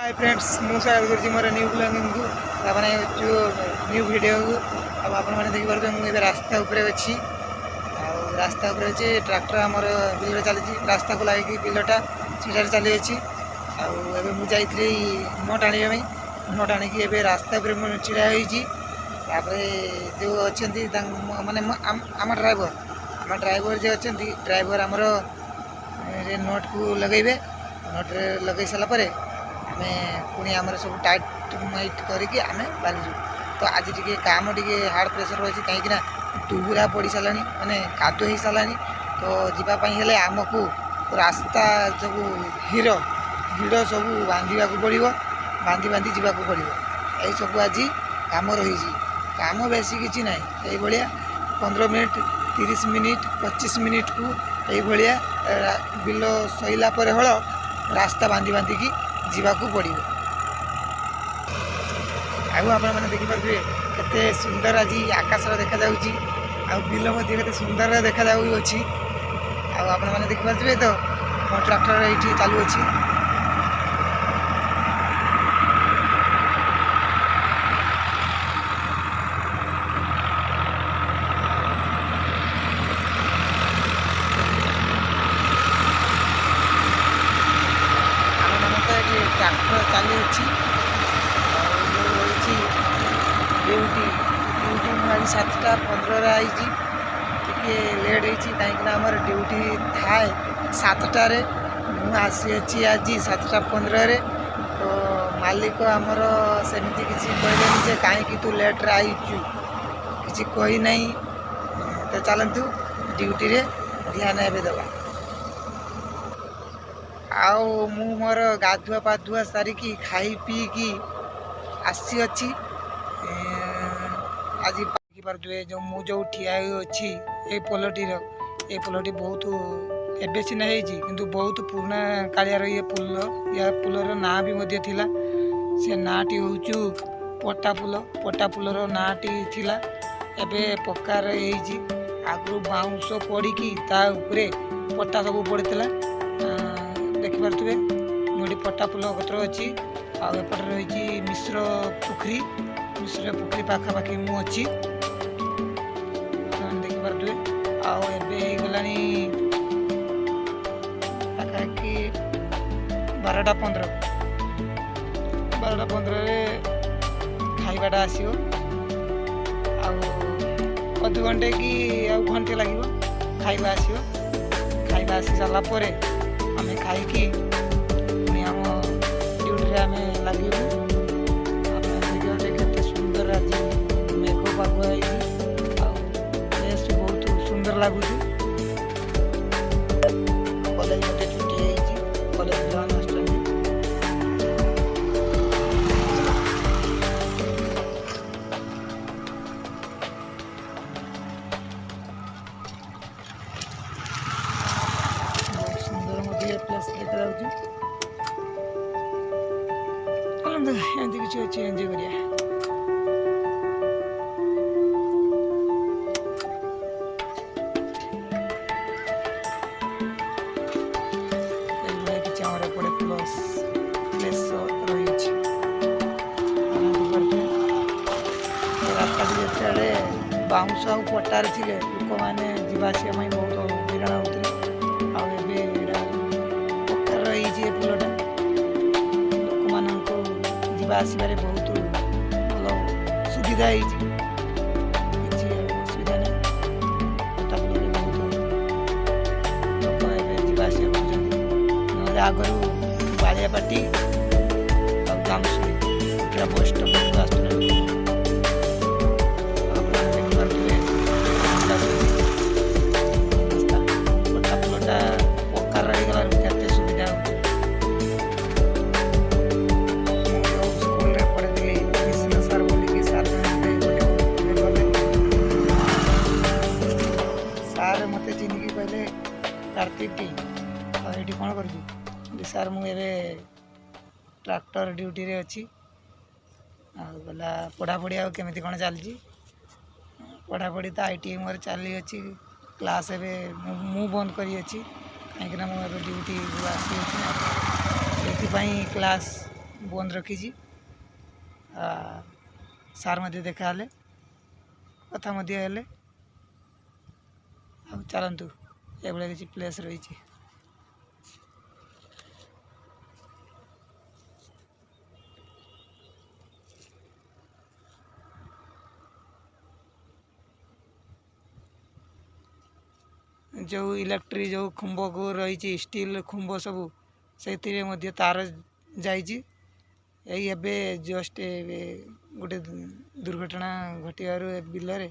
Hi friends मु स्वागत करछि मोर न्यू ब्लॉगिंग को माने जो न्यू वीडियो को अब आपण माने देखि परबे मु ए रास्ता ऊपर अछि आ रास्ता ऊपर अछि ट्रैक्टर हमर बिल चली छी रास्ता को लागि बिलटा सीधा चली अछि आ एबे मु जाइत्री नोट आनिबे में नोट आनि की एबे रास्ता ऊपर मु चिड़ा होई छी तापरे जो अछंती माने हम ड्राइवर जे अछंती ड्राइवर हमर नोट को लगेबे नोट रे लगै सला परे आमे पुणी आमर सब टाइट माइट करके आमे बाली तो आज टी काम टी हार्ड प्रेसर रही कहीं टुगुरा पड़ सारा माने कादु हो सारा तो जीवाई आमको रास्ता सब हिड़ हिड़ सब बांधा पड़ो बांधि बांधि जावाक पड़ो यही सब आज काम रही काम बेसी किसी ना ये 15 मिनट 30 मिनट 25 मिनट को ये बिल सैला हल रास्ता बांधि बांधिकी जीवाकू पड़ो आपने देखिपे केते सुंदर आज आकाश देखा बिल के सुंदर देखा आपने देखिपे तो मो ट्रैक्टर ये चालू अच्छी ट्रैक्टर चली ड्यूटी ड्यूटी मुझे 7:15 आई लेट होती कहीं ड्यूटी थाए 7टार मुझे आज 7:15 तो मालिक आमर सेमती किसी कहले कहीं तू लेट्रे आईचु किसी कही नहीं तो चलतु ड्यूटी रे ध्यान एवं दबा आओ मु मोर गाधुआ पाधुआ सारिकी खाई पीकी आसी अच्छी आज पारे जो मु जो ठिया अच्छी ये पोलटीर ये पोलटी बहुत एवं सीना किंतु बहुत पुराना कालियार ये पुल या पुलर ना भी थिला से नाटी हूँ पट्टा पुलर नाटी थिला एबे पक्कार आगु बाउंश पड़ी ताऊपर पट्टा सब पड़ता देखिपे मुझे पट्टा पुल कतर अच्छी आउपटे रही मिश्र पुखरी पाखापाखि मु अच्छी देखिपे आगला पाखापाखि 12:15 खाइबाटा आसो आध घंटे कि घंटे लगे खाइबा आसो खाइबा आसी सारापर आमे खाई आम ड्यूटी आम लगे देखते सुंदर आज मेघ पागुआ बहुत सुंदर लगुच कॉलेज मत छुट्टी कॉलेज पिला एमती किसी अच्छी एंजय करिया बाउंश आ पट्टार थे लोक मैंने जावासिया बहुत हईराण होते पक्कार रही पुलटा लोक मान आसबार बहुत भल सुविधा असुविधा नहीं पट्टा पुल बहुत लोक जावासिया कर आगु बाड़ियापाटी गामसुरी पूरा बस स्टॉप आसुला कार्तिक टी ये कौन कर सार मुझे ट्रैक्टर ड्यूटी रे अच्छी गला पढ़ापढ़ी आमती कौन चलती पढ़ापढ़ी तो ITI मोर चली अच्छी क्लास एवं मु बंद करी अच्छी कहीं मुझे ड्यूटी आसी क्लास ବନ୍ଦ ରଖିଛି। ସାର୍ ମଧ୍ୟ ଦେଖା ହେଲେ, କଥା ମଧ୍ୟ ହେଲେ। ଆଉ ଚାଲନ୍ତୁ, ଏଭଳିଆ କିଛି ପ୍ଲେସ୍ ରହିଛି। ଯେଉଁ ଇଲେକ୍ଟ୍ରି ଯେଉଁ ଖୁମ୍ବକୁ ରହିଛି, ଷ୍ଟିଲ୍ ଖୁମ୍ବ ସବୁ, ସେଥିରେ ମଧ୍ୟ ତାର ଯାଇଛି। ଏଇ ଏବେ ଜଷ୍ଟ ଏବେ ଗୋଟେ ଦୁର୍ଘଟଣା ଘଟିବାରୁ ଏ ବିଲରେ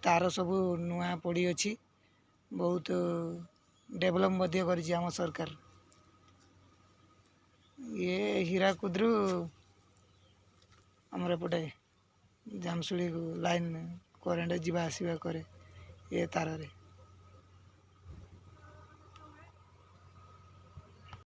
ତାର ସବୁ ନୂଆ ପଡ଼ିଅଛି। ବହୁତ ଡେଭଲପ୍ ମଧ୍ୟ କରିଛି ଆମ ସରକାର। ଇଏ ହୀରାକୁଦରୁ ଆମର ଏପଟେ ଜାମଶୁଳି ଲାଇନ୍ କରେଣ୍ଟ ଯିବା ଆସିବା କରେ ଏ ତାରରେ।